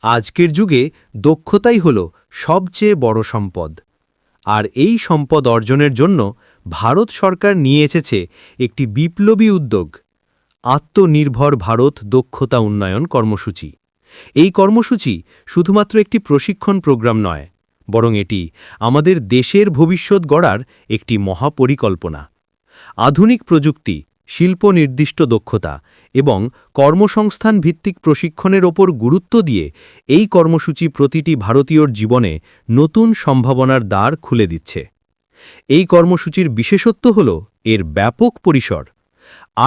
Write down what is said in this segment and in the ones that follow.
আজকের যুগে দক্ষতাই হল সবচেয়ে বড় সম্পদ। আর এই সম্পদ অর্জনের জন্য ভারত সরকার নিয়ে এসেছে একটি বিপ্লবী উদ্যোগ, আত্মনির্ভর ভারত দক্ষতা উন্নয়ন কর্মসূচি। এই কর্মসূচি শুধুমাত্র একটি প্রশিক্ষণ প্রোগ্রাম নয়, বরং এটি আমাদের দেশের ভবিষ্যৎ গড়ার একটি মহাপরিকল্পনা। আধুনিক প্রযুক্তি, শিল্প নির্দিষ্ট দক্ষতা এবং কর্মসংস্থান ভিত্তিক প্রশিক্ষণের ওপর গুরুত্ব দিয়ে এই কর্মসূচি প্রতিটি ভারতীয়র জীবনে নতুন সম্ভাবনার দ্বার খুলে দিচ্ছে। এই কর্মসূচির বিশেষত্ব হল এর ব্যাপক পরিসর।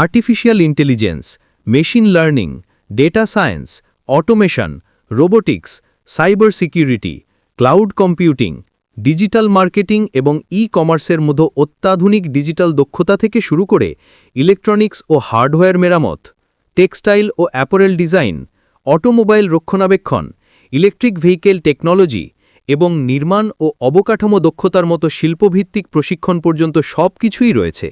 Artificial intelligence, machine learning, data science, automation, robotics, cyber security, cloud computing, digital marketing এবং ই-কমার্সের মতো অত্যাধুনিক ডিজিটাল দক্ষতা থেকে শুরু করে ইলেকট্রনিক্স ও হার্ডওয়্যার মেরামত, টেক্সটাইল ও অ্যাপারেল ডিজাইন, অটোমোবাইল রক্ষণাবেক্ষণ, ইলেকট্রিক ভেহিকেল টেকনোলজি এবং নির্মাণ ও অবকাঠামো দক্ষতার মতো শিল্পভিত্তিক প্রশিক্ষণ পর্যন্ত সবকিছুই রয়েছে।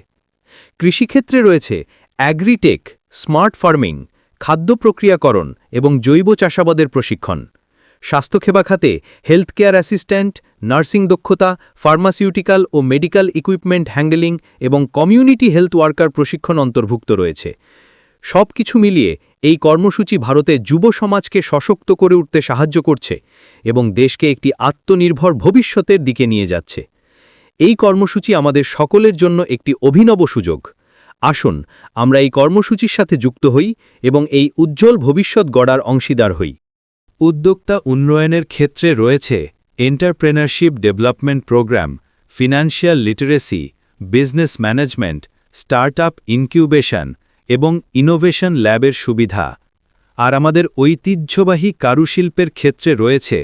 কৃষিক্ষেত্রে রয়েছে অ্যাগ্রিটেক, স্মার্ট ফার্মিং, খাদ্য প্রক্রিয়াকরণ এবং জৈব চাষাবাদের প্রশিক্ষণ। স্বাস্থ্যসেবা খাতে হেলথ কেয়ার অ্যাসিস্ট্যান্ট, নার্সিং দক্ষতা, ফার্মাসিউটিক্যাল ও মেডিকেল ইকুইপমেন্ট হ্যান্ডলিং এবং কমিউনিটি হেলথ ওয়ার্কার প্রশিক্ষণ অন্তর্ভুক্ত রয়েছে। সবকিছু মিলিয়ে এই কর্মসূচি ভারতে যুব সমাজকে সশক্ত করে উঠতে সাহায্য করছে এবং দেশকে একটি আত্মনির্ভর ভবিষ্যতের দিকে নিয়ে যাচ্ছে। এই কর্মসূচি আমাদের সকলের জন্য একটি অভিনব সুযোগ। আসুন আমরা এই কর্মসূচির সাথে যুক্ত হই এবং এই উজ্জ্বল ভবিষ্যৎ গড়ার অংশীদার হই। উদ্যোক্তা উন্নয়নের ক্ষেত্রে রয়েছে entrepreneurship development programme, financial literacy, business management, startup incubation এবং ইনোভেশন ল্যাবের সুবিধা। আর আমাদের ঐতিহ্যবাহী কারুশিল্পের ক্ষেত্রে রয়েছে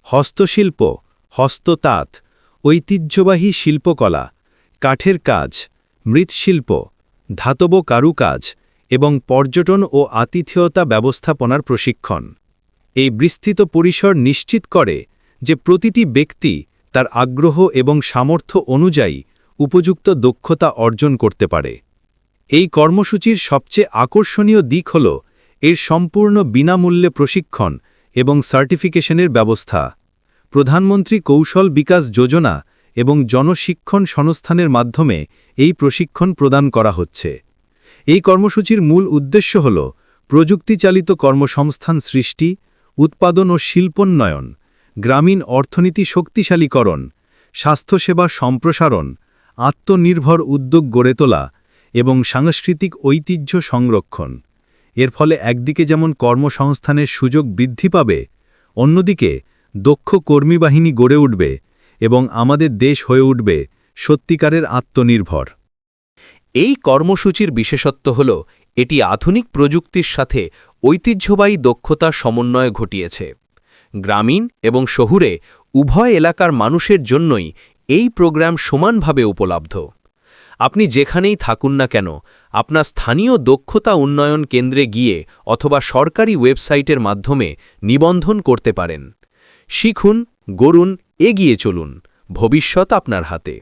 হস্তশিল্প, হস্ততাঁত, ঐতিহ্যবাহী শিল্পকলা, কাঠের কাজ, মৃৎশিল্প, ধাতব কারুকাজ এবং পর্যটন ও আতিথেয়তা ব্যবস্থাপনার প্রশিক্ষণ। এই বিস্তৃত পরিসর নিশ্চিত করে যে প্রতিটি ব্যক্তি তার আগ্রহ এবং সামর্থ্য অনুযায়ী উপযুক্ত দক্ষতা অর্জন করতে পারে। এই কর্মসূচির সবচেয়ে আকর্ষণীয় দিক হল এর সম্পূর্ণ বিনামূল্যে প্রশিক্ষণ এবং সার্টিফিকেশনের ব্যবস্থা। প্রধানমন্ত্রী কৌশল বিকাশ যোজনা এবং জনশিক্ষণ সংস্থানের মাধ্যমে এই প্রশিক্ষণ প্রদান করা হচ্ছে। এই কর্মসূচির মূল উদ্দেশ্য হল প্রযুক্তিচালিত কর্মসংস্থান সৃষ্টি, উৎপাদন ও শিল্পোন্নয়ন, গ্রামীণ অর্থনীতি শক্তিশালীকরণ, স্বাস্থ্যসেবা সম্প্রসারণ, আত্মনির্ভর উদ্যোগ গড়ে তোলা এবং সাংস্কৃতিক ঐতিহ্য সংরক্ষণ। এর ফলে একদিকে যেমন কর্মসংস্থানের সুযোগ বৃদ্ধি পাবে, অন্যদিকে দক্ষ কর্মীবাহিনী গড়ে উঠবে এবং আমাদের দেশ হয়ে উঠবে সত্যিকারের আত্মনির্ভর। এই কর্মসূচির বিশেষত্ব হল এটি আধুনিক প্রযুক্তির সাথে ঐতিহ্যবাহী দক্ষতার সমন্বয় ঘটিয়েছে। গ্রামীণ এবং শহুরে উভয় এলাকার মানুষের জন্যই এই প্রোগ্রাম সমানভাবে উপলব্ধ। আপনি যেখানেই থাকুন না কেন, আপনার স্থানীয় দক্ষতা উন্নয়ন কেন্দ্রে গিয়ে অথবা সরকারি ওয়েবসাইটের মাধ্যমে নিবন্ধন করতে পারেন। শিখুন, গড়ুন, এগিয়ে চলুন, ভবিষ্যৎ আপনার হাতে।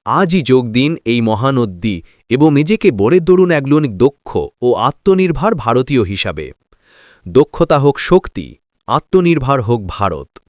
আজই যোগ দিন এই মহানদ্যি এবং নিজেকে গড়ে তুলুন একজন দক্ষ ও আত্মনির্ভর ভারতীয় হিসাবে। দক্ষতা হোক শক্তি, আত্মনির্ভর হোক ভারত।